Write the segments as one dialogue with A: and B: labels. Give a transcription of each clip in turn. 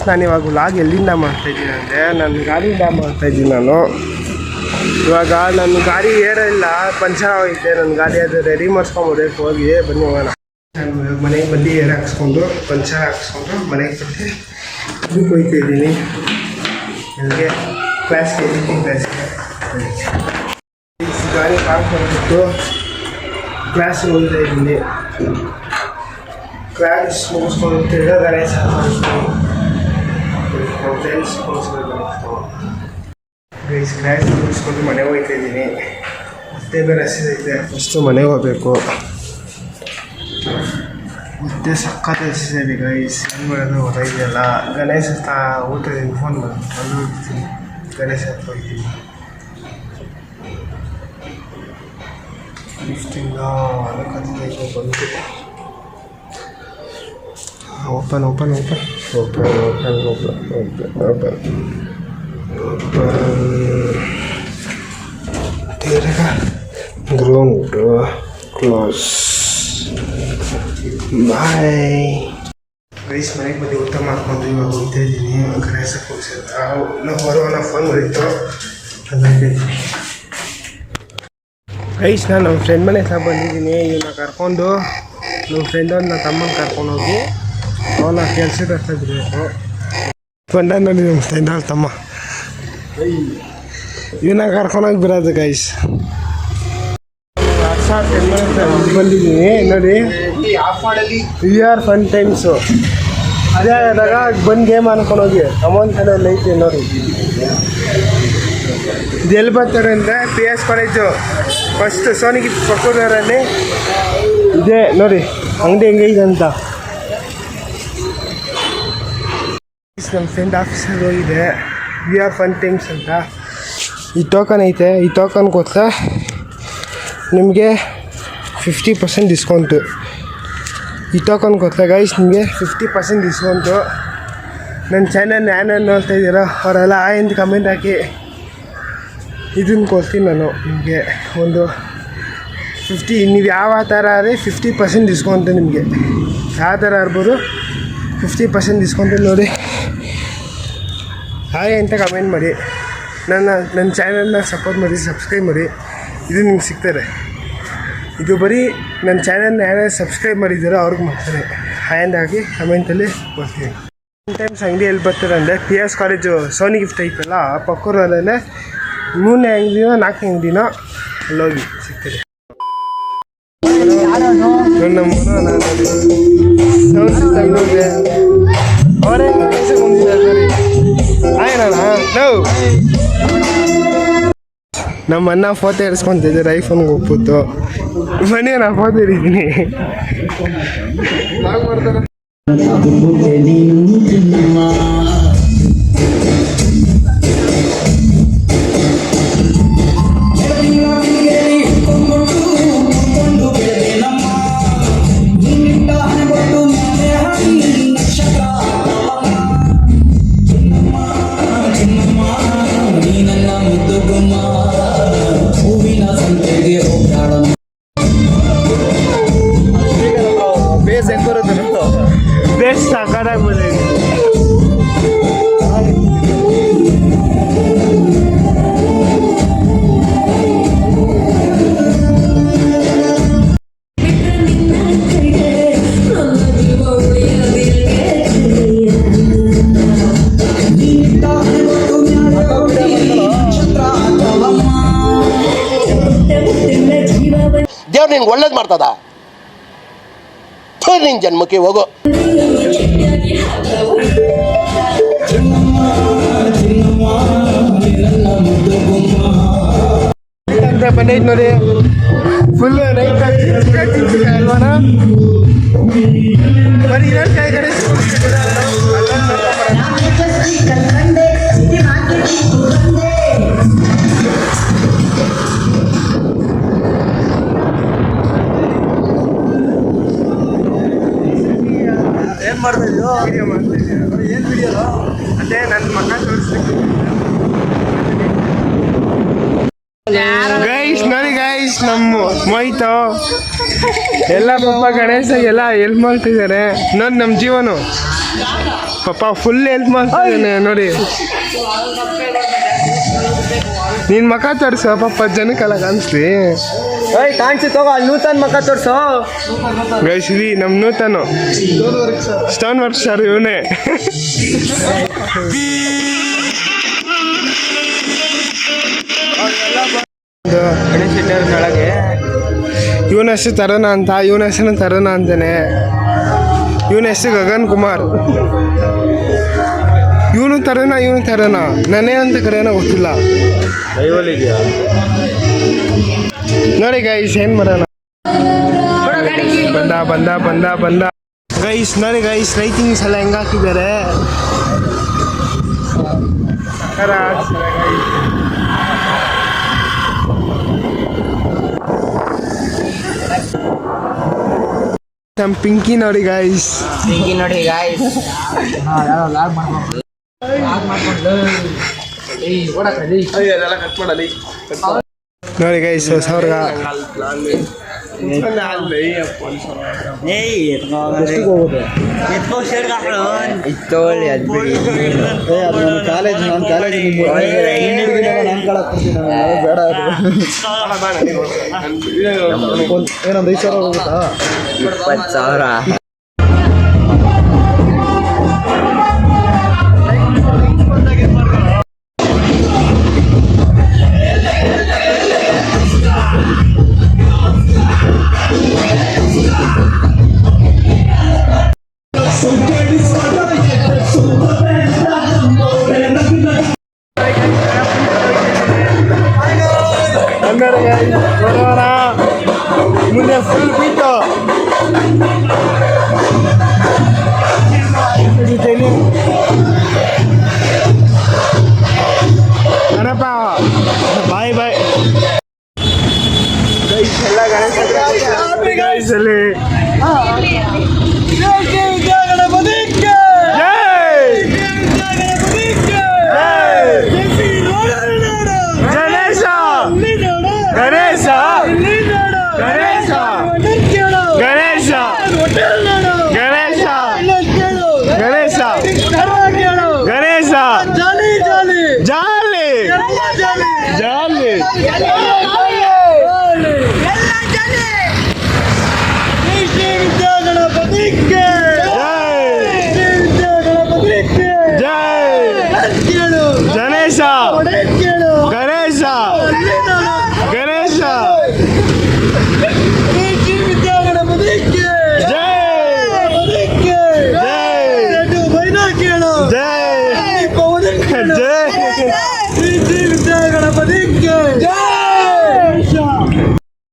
A: ನಾನು ಇವಾಗ ವ್ಲಾಗ್ ಎಲ್ಲಿಂದ ಮಾಡ್ತಾಯಿದ್ದೀನಿ ಅಂದರೆ ನನ್ನ ಗಾಡಿಯಿಂದ ಮಾಡ್ತಾಯಿದ್ದೀನಿ ನಾನು. ಇವಾಗ ನನ್ನ ಗಾಡಿ ಏರಿಲ್ಲ, ಪಂಚರ್ ಹೋಗಿದ್ದೆ ನನ್ನ ಗಾಡಿ. ಅದು ರೆಡಿ ಮಾಡಿಸ್ಕೊಂಡ್ಬಿಡಬೇಕು, ಹೋಗಿ ಬನ್ನಿ ಹೋಗೋಣ. ನಾನು ಮನೆಗೆ ಬಂದು ಏರ್ ಹಾಕ್ಸ್ಕೊಂಡು ಪಂಚರ್ ಹಾಕ್ಸ್ಕೊಂಡು ಮನೆಗೆ ಬಂದು ಇದಕ್ಕೆ ಹೋಗ್ತಾಯಿದ್ದೀನಿ. ನನಗೆ ಕ್ಲಾಸ್ಗೆ ಎಡಿಟಿಂಗ್ ಕ್ಲಾಸ್ಗೆ ಗಾಡಿ ಹಾಕ್ಕೊಂಡ್ಬಿಟ್ಟು ಕ್ಲಾಸ್ಗೆ ಹೋಗ್ತಾ ಇದ್ದೀನಿ. ಕ್ಲಾಸ್ ಮುಗಿಸ್ಕೊಂಡು ತಿರ್ಗಾ ಗಣೇಶ ಫ್ರೆಂಡ್ಸ್ ಕ್ಲಾಸ್ ಮುಗಿಸ್ಕೊಂಡು ಮನೆಗೆ ಹೋಗ್ತಾ ಇದ್ದೀನಿ. ಮತ್ತೆ ಬೇರೆ ಹಸಿದೈತೆ, ಫಸ್ಟು ಮನೆಗೆ ಹೋಗ್ಬೇಕು. ಮತ್ತೆ ಸಖತ್ ಹಸಿದೆ ಗೈಸ್, ಏನು ಮಾಡೋದು ಹೊರಗಿದೆಯಲ್ಲ. ಗಣೇಶ ಹತ್ರ ಹೋಗ್ತಾಯಿದ್ದೀನಿ, ಫೋನ್ ಬಂದು ಹೋಗ್ತೀನಿ. ಗಣೇಶ ಹತ್ರ ಹೋಗ್ತೀನಿ. ಲಿಫ್ಟಿಂದ ಅದಕ್ಕೆ ಬಂದು open open open open open open open ತಿರ್ಗ ಗ್ರೌಂಡ್ ಕ್ಲೋಸ್. ಬಾಯ್ ರೈಸ್. ಮನೆಗೆ ಬಂದು ಊಟ ಮಾಡ್ಕೊಂಡು ಇವಾಗ ಹೋಗ್ತಾ ಇದ್ದೀನಿ. ಗಣೇಶ ಕೂರಿಸಿದ ನಾವು ಹೊರವನ್ನ ಫೋನ್ ಮಾಡಿತ್ತು, ಅದಕ್ಕೆ ರೈಸ್. ನಾನು ನಮ್ಮ ಫ್ರೆಂಡ್ ಮನೆ ಹತ್ರ ಬಂದಿದ್ದೀನಿ. ಇವನ್ನ ಕರ್ಕೊಂಡು ನಮ್ಮ ಫ್ರೆಂಡನ್ನ ತಮ್ಮನ ಕರ್ಕೊಂಡೋಗಿ ಅವನ ಕೆಲ್ಸದ ಹತ್ರ ಬಿಡಬೇಕು. ಫ್ರೆಂಡ ನೋಡಿ ನಮ್ಮ ಫ್ರೆಂಡ್ ಅವ್ರ ತಮ್ಮ, ಇವನ್ನ ಕರ್ಕೊಂಡೋಗಿ ಬಿಡೋದು ಗೈಸ್. ಫ್ರೆಂಡ್ ಮನೆ ಹತ್ರ ಬಂದಿದ್ದೀನಿ ನೋಡಿ. ವಿ ಆರ್ ಫನ್ ಟೈಮ್ಸು ಅದೇ ಆದಾಗ ಬಂದು ಗೇಮ್ ಅನ್ಕೊಂಡೋಗಿ ಅಮೌಂಟ್ ಎಲ್ಲ ಐತೆ ನೋಡಿ. ಇದು ಎಲ್ಲಿ ಬರ್ತಾರೆ ಅಂದರೆ PS ಕಾಲೇಜು ಫಸ್ಟ್ ಸೋನಿಗೆ ಪಕ್ಕೂರಲ್ಲಿ ಇದೆ ನೋಡಿ ಅಂಗಡಿ ಹೆಂಗೈತೆ ಅಂತ. ನಮ್ಮ ಫ್ರೆಂಡ್ ಆಫೀಸಲ್ಲಿ ಹೋಗಿದೆ. ವಿ ಆರ್ ಫನ್ ಟೈಮ್ಸ್ ಅಂತ ಈ ಟೋಕನ್ ಐತೆ. ಈ ಟೋಕನ್ ಕೊಟ್ಟರೆ ನಿಮಗೆ 50% ಡಿಸ್ಕೌಂಟು. ಈ ಟೋಕನ್ ಕೊಟ್ಟರೆ ಗೈಸ್ ನಿಮಗೆ 50% ಡಿಸ್ಕೌಂಟು. ನನ್ನ ಚಾನಲ್ ಯಾರು ನೋಡ್ತಾ ಇದ್ದೀರೋ ಅವರೆಲ್ಲ ಎಂದು ಕಮೆಂಟ್ ಹಾಕಿ ಇದನ್ನು ಕೊಡ್ತೀನಿ ನಾನು ನಿಮಗೆ. ಒಂದು 50 ನೀವು ಯಾವ ಥರ ಆದರೆ 50% ಡಿಸ್ಕೌಂಟು ನಿಮಗೆ. ಯಾವ ಥರ ಇರ್ಬೋದು 50% ಡಿಸ್ಕೌಂಟು ನೋಡಿ. ಹಾಗೆ ಅಂತ ಕಮೆಂಟ್ ಮಾಡಿ, ನನ್ನ ಚಾನಲ್ನ ಸಪೋರ್ಟ್ ಮಾಡಿ, ಸಬ್ಸ್ಕ್ರೈಬ್ ಮಾಡಿ. ಇದು ನಿಮ್ಗೆ ಸಿಗ್ತಾರೆ. ಇದು ಬರೀ ನನ್ನ ಚಾನಲ್ನ ಯಾರ್ಯಾರು ಸಬ್ಸ್ಕ್ರೈಬ್ ಮಾಡಿದ್ದೀರೋ ಅವ್ರಿಗೆ ಮಾಡ್ತಾರೆ. ಹ್ಯಾಂಡ್ ಹಾಕಿ ಕಮೆಂಟಲ್ಲಿ ಬರ್ತೀನಿ. ಟೈಮ್ಸ್ ಅಂಗಡಿ ಎಲ್ಲಿ ಬರ್ತಾರೆ ಅಂದರೆ PS ಕಾಲೇಜು ಸೋನಿ ಗಿಫ್ಟ್ ಐತಲ್ಲ ಆ ಪಕ್ಕೂರಲ್ಲೇ 3ನೇ ಅಂಗಡಿನೋ 4ನೇ ಅಂಗಡಿನೋ ಅಲ್ಲೋಗಿ ಸಿಗ್ತದೆ. ಅವರೇ ನಮ್ಮ ಅಣ್ಣ ಫೋಟೋ ಇರಿಸ್ಕೊತಿದ್ದಾರೆ ಐಫೋನ್ಗೆ ಒಪ್ಪುತ್ತು. ಬನ್ನಿ ನಾನು ಫೋಟೋ ಇರಿದ್ದೀನಿ. ಬೇಸ್ ಸಾಕಾಗ್ಬೋದು.
B: ದೇವ್ರು ನಿನ್ಗೆ ಒಳ್ಳೇದು ಮಾಡ್ತದ. ನಿನ್ ಜನ್ಮಕ್ಕೆ ಹೋಗೋ.
A: ಬಂದೈತೆ ನೋಡಿ ಫುಲ್ ನೈಟ್ ಅಲ್ವಾನ. ಬರೀ ಕೈ ಕಡೆ ಏನು ಮಾಡ್ತಾಯಿದ್ಯೋ? ವಿಡಿಯೋ ಮಾಡ್ತಾಯಿದ್ಯಾ? ಏನು ವಿಡಿಯೋ? ಅದೇ ನನ್ನ ಮಕ್ಕ ತೋರಿಸ್ಬೇಕು ಗೈಸ್. ನೋಡಿ ಗೈಸ್, ನಮ್ಮ ಮೊಯ್ತು ಎಲ್ಲ ಪಾಪ ಗಣೇಶ ಎಲ್ಲ ಹೆಲ್ಪ್ ಮಾಡ್ತಿದ್ದಾರೆ ನೋಡಿ. ನಮ್ಮ ಜೀವನ ಪಾಪ ಫುಲ್ ಹೆಲ್ಪ್ ಮಾಡ್ತಿದ್ದಾನೆ ನೋಡಿ. ನಿನ್ ಮಕ ತೋರಿಸೋ ಪಾಪ ಜನಕ್ಕೆಲ್ಲ ಕಾಣಿಸ್ತಿ.
C: ಕಾಣಿಸಿ ತಗೋ ಅಲ್ಲಿ ನೂತನ್ ಮಕ್ಕ ತೋರ್ಸು.
A: ಗೈಸ್ ಇಲ್ಲಿ ನಮ್ಮ ನೂತನು ಸ್ಟೋನ್ ವರ್ಕ್ ಸರ್ ಇವನೇ. ಇವನ ಹೆಸರು ತರುಣ ಅಂತ, ಇವನ ಹೆಸರು ತರುಣ ಅಂತಾನೆ. ಇವನ ಹೆಸರು ಗಗನ್ ಕುಮಾರ್. ಇವನು ತರುಣ ನನ್ನೇ ಅಂತ ಕರೆಯೋಣ ಗೊತ್ತಿಲ್ಲ ನೋಡಿ ಗೈಸ್. ಏನ್ ಮಾಡೋಣ, ಬಂದ ಗೈಸ್ ನೋಡಿ ಗೈಸ್. ಲೈಟಿಂಗ್ಸ್ ಎಲ್ಲ ಹೆಂಗ್ ಹಾಕಿದ್ದಾರೆ. ನಮ್ಮ ಪಿಂಕಿ ನೋಡಿ ಗೈಸ್. ನೋಡಿ ಗೈಸ್ ಹೊಸವ್ರಗ
C: ಕಾಲೇಜ್ ಏನೊಂದು 5,000 ಹೋಗುತ್ತಾ? 20,000.
A: ಮುಂದೆ ಫುಲ್ ಬಿಟ್ಟು ಗಣಪ ಬಾಯ್ ಗೈಸ್ ಎಲ್ಲ ಗಣೇಶಲ್ಲಿ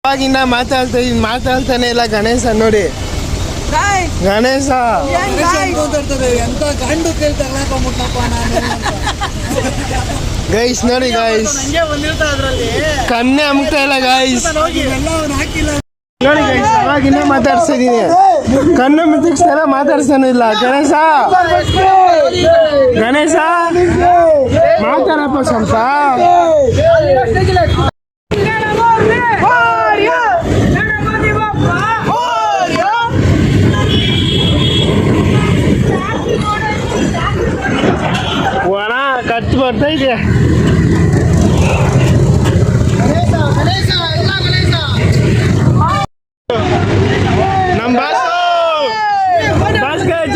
A: ಇವಾಗಿಂದ ಮಾತಾಡ್ತಾನೆ ಇಲ್ಲ ಗಣೇಶ ನೋಡಿ. ಗಣೇಶ ಗೈಸ್ ನೋಡಿ ಗೈಸ್, ಕನ್ನೆ ಅಮ್ತಾ ಇಲ್ಲ ಗೈಸ್ ನೋಡಿ ಗೈಸ್. ಅವಾಗಿಂದ ಮಾತಾಡ್ಸಿದೀನಿ, ಕಣ್ಣು ಮಿತ್ತಿಕ್ಸ್ತಾರ ಮಾತಾಡ್ತಾನೆ ಇಲ್ಲ. ಗಣೇಶ ಮಾತಾಡಪ್ಪ ಸ್ವಲ್ಪ. ಒಣ ಖರ್ಚು ಬರ್ತಾ ಇದೆ. ನಮ್ಮ ಬಾಸ್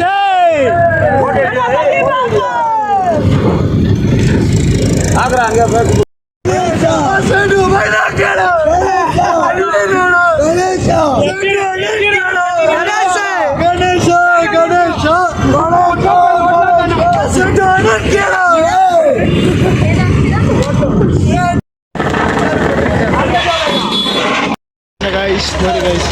A: ಜೈ. Guys, sorry guys.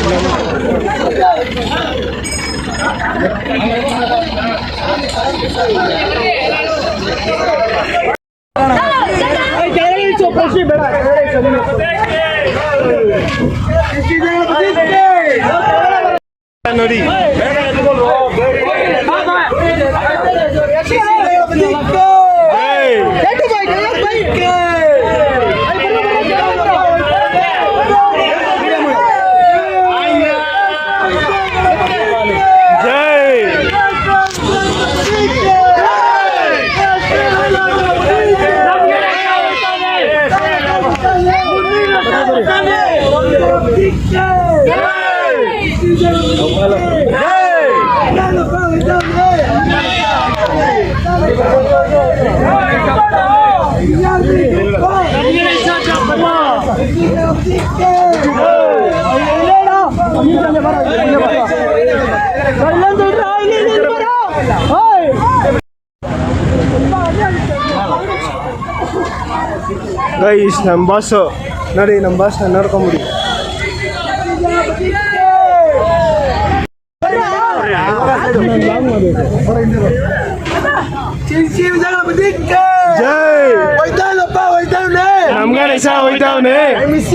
A: ನೋಡಿ ಜೈ ಗೈಸ್ ನಮ್ಮ ಬಾಸು ನೋಡಿ, ನಮ್ಮ ಬಾಸ್ನ ನೋಡ್ಕೊಂಬಿಡಿ. ಜೈ ನಮ್ ಗಣೇಶ ಹೋಯ್ತಾವನೆ. ಗಣೇಶ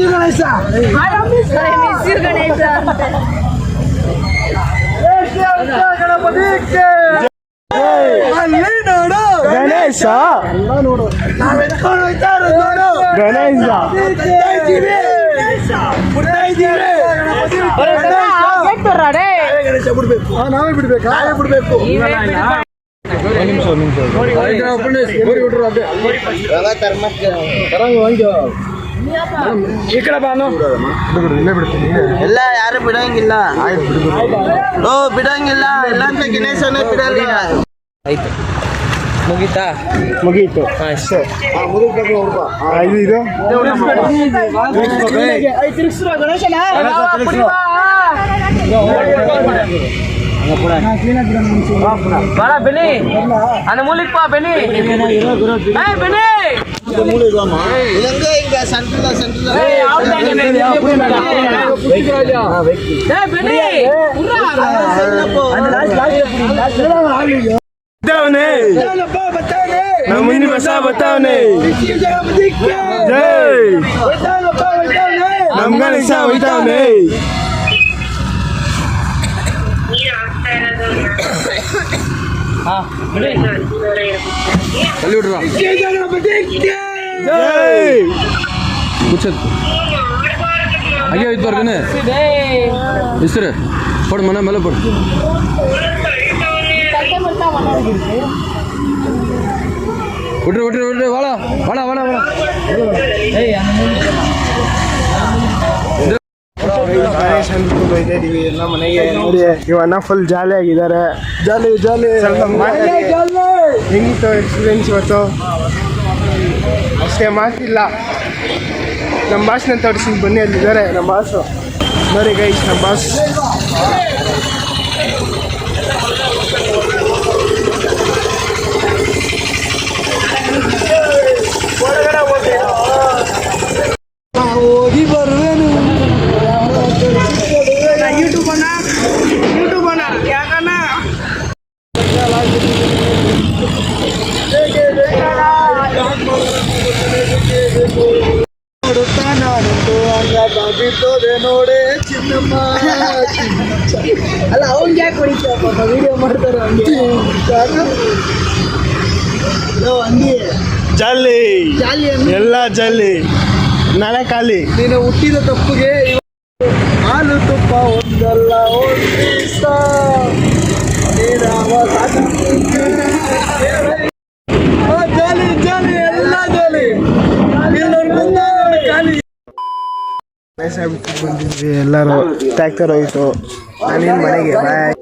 A: ಗಣೇಶ ನಾವೇ ಬಿಡ್ಬೇಕು.
C: ಎಲ್ಲ ಯಾರು ಬಿಡಂಗಿಲ್ಲ. ಓ ಬಿಡಂಗಿಲ್ಲ ಇಲ್ಲ ಅಂತ ಗಣೇಶನೇ ಬಿಡಲ್ಲ. ಆಯ್ತು
A: ಮುಗೀತು ಅಷ್ಟೇ. ಇದು
D: Para Beni, anu mulik pak Beni. Beni.
C: ಇದಂಗೆ ಈಗ ಸಂತಲ
A: ನಮ್ಮ ಮುಂದಿನ ಬಸ ಬತ್ತಾವನೆ. ಜೈ ನಮ್ ಗಣೇಶ ಹೋಯ್ತಾವನೆ.
E: ಅಯ್ಯೋ ಇದು ಬರ್ಗನೆ ಹೆಸರು ಪಡು ಮನೆ ಮೇಲೆ ಪಡು ಬಿಡ್ರಿ ವಾಳ
A: ಗಣೇಶ ಅಂದ್ಕೊಂಡು ಹೋಯ್ತಾ ಇದೀವಿ ಎಲ್ಲ ಮನೆಗೆ. ನೋಡಿ ಇವನ್ನ ಫುಲ್ ಜಾಲಿ ಆಗಿದ್ದಾರೆ. ಜಾಲಿ ಸ್ವಲ್ಪ ಹೆಂಗಿತ್ತು ಎಕ್ಸ್ಪೀರಿಯನ್ಸ್ ಇವತ್ತು? ಅಷ್ಟೇ ಮಾತಿಲ್ಲ. ನಮ್ಮ ಬಾಸ್ನ ತೋರಿಸಿ ಬನ್ನಿ, ಅಲ್ಲಿದ್ದಾರೆ ನಮ್ಮ ಬಾಸು. ನೋಡಿ ಗೈಸ್ ನಮ್ಮ ಬಾಸ್. ಹೋಗಿ ಬರುವೇನು ಯೂಟ್ಯೂಬ್ ಅಣ್ಣ ಯಾಕಣ್ಣ
C: ನೋಡೆ ಚಿನ್ನಮ್ಮ. ಅಲ್ಲ ಅವ್ನ್ ಯಾಕೆ ಹೊಡಿತಪ್ಪ, ವಿಡಿಯೋ ಮಾಡ್ತಾರೆ ಹಂಗೆ.
A: ಜಾಲಿ ಎಲ್ಲ ಜಾಲಿ. ನಾಳೆ ಖಾಲಿ.
C: ನೀನು ಹುಟ್ಟಿದ ತಪ್ಪಿಗೆ ಹಾಲು ತುಪ್ಪ ಒಂದಲ್ಲ ಒಂದು ದಿವಸ ಜಾಲಿ ಎಲ್ಲ ಜಾಲಿ.
A: ಬಂದಿದ್ವಿ ಎಲ್ಲರೂ. ಟ್ರ್ಯಾಕ್ಟರ್ ಹೋಯ್ತು. ನಾನೇನು ಮನೆಗೆ ಬಾಯ್.